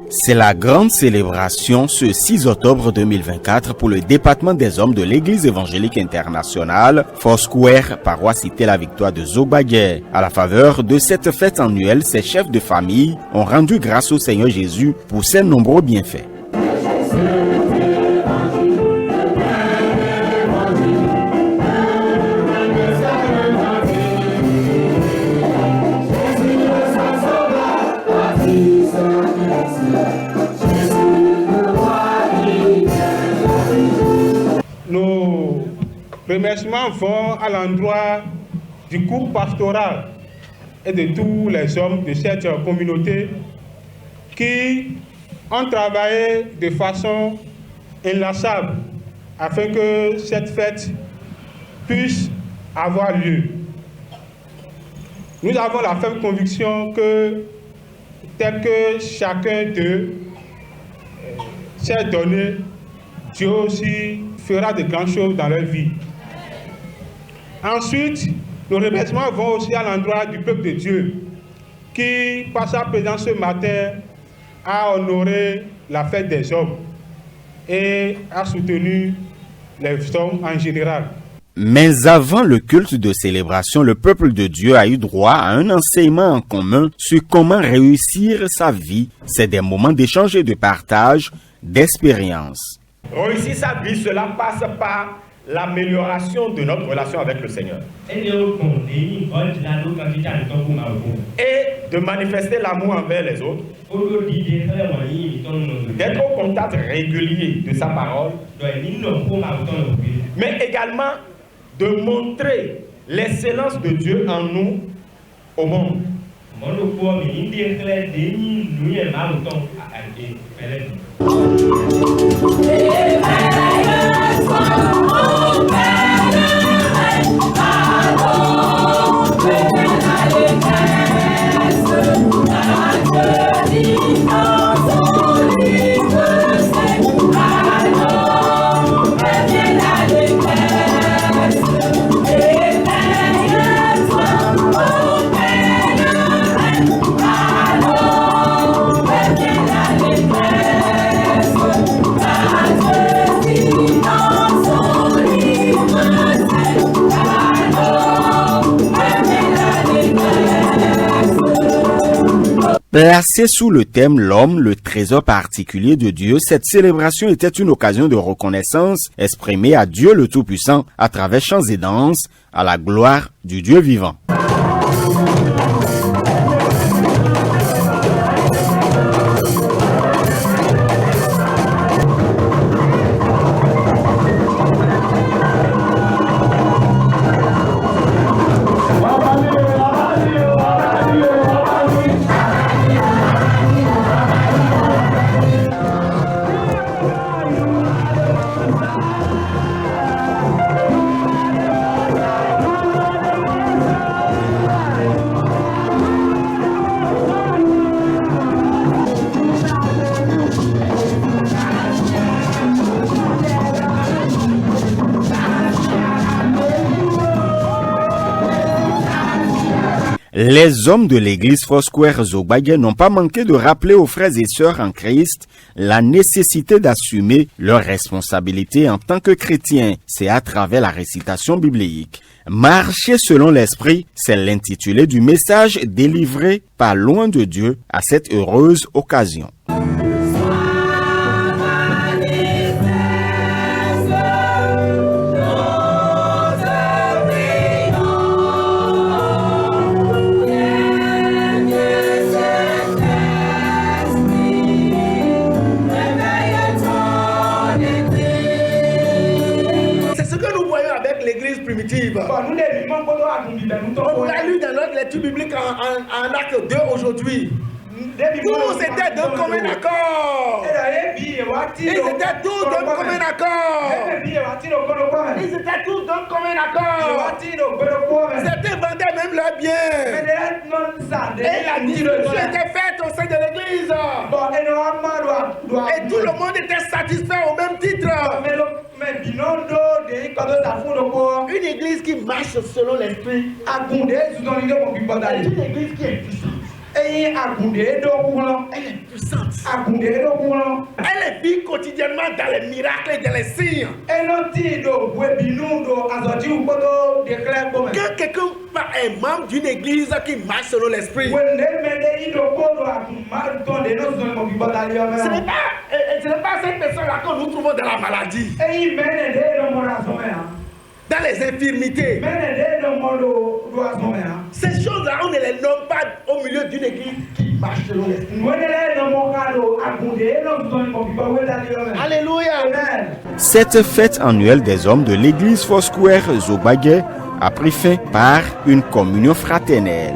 C'est la grande célébration ce 6 octobre 2024 pour le département des hommes de l'Église évangélique internationale, Foursquare, paroisse Cité la Victoire de Zogbagué. À la faveur de cette fête annuelle, ces chefs de famille ont rendu grâce au Seigneur Jésus pour ses nombreux bienfaits. Nos remerciements vont à l'endroit du groupe pastoral et de tous les hommes de cette communauté qui ont travaillé de façon inlassable afin que cette fête puisse avoir lieu. Nous avons la ferme conviction que tel que chacun d'eux s'est donné, Dieu aussi fera de grandes choses dans leur vie. Ensuite, nos remerciements vont aussi à l'endroit du peuple de Dieu qui, par sa présence ce matin, a honoré la fête des hommes et a soutenu les hommes en général. Mais avant le culte de célébration, le peuple de Dieu a eu droit à un enseignement en commun sur comment réussir sa vie. C'est des moments d'échange et de partage d'expériences. Réussir sa vie, cela passe par l'amélioration de notre relation avec le Seigneur. Et de manifester l'amour envers les autres. D'être au contact régulier de sa parole. Mais également de montrer l'excellence de Dieu en nous au monde. Placée sous le thème « L'homme, le trésor particulier de Dieu », cette célébration était une occasion de reconnaissance exprimée à Dieu le Tout-Puissant à travers chants et danses à la gloire du Dieu vivant. Les hommes de l'église Foursquare Zogbagué n'ont pas manqué de rappeler aux frères et sœurs en Christ la nécessité d'assumer leurs responsabilités en tant que chrétiens. C'est à travers la récitation biblique. Marcher selon l'esprit, c'est l'intitulé du message délivré par Loin de Dieu à cette heureuse occasion. On l'a lu dans notre lecture biblique en acte 2 aujourd'hui. Tous étaient d'un commun accord. Ils étaient tous d'un commun accord. Ils étaient tous d'un commun accord. Certains vendaient même leurs biens. Et la distribution était faite au sein de l'église. Et tout le monde était satisfait au même titre. Une église qui marche selon l'esprit. Une église qui est puissante. Elle est puissante. Elle vit quotidiennement dans les miracles et dans les signes. Quand quelqu'un est membre d'une église qui marche selon l'esprit, ce n'est pas cette personne-là que nous trouvons dans la maladie, dans les infirmités. Ces choses-là, on ne les nomme pas au milieu d'une église qui marche selon l'esprit. Alléluia. Amen. Cette fête annuelle des hommes de l'église Foursquare Zogbagué a pris fin par une communion fraternelle.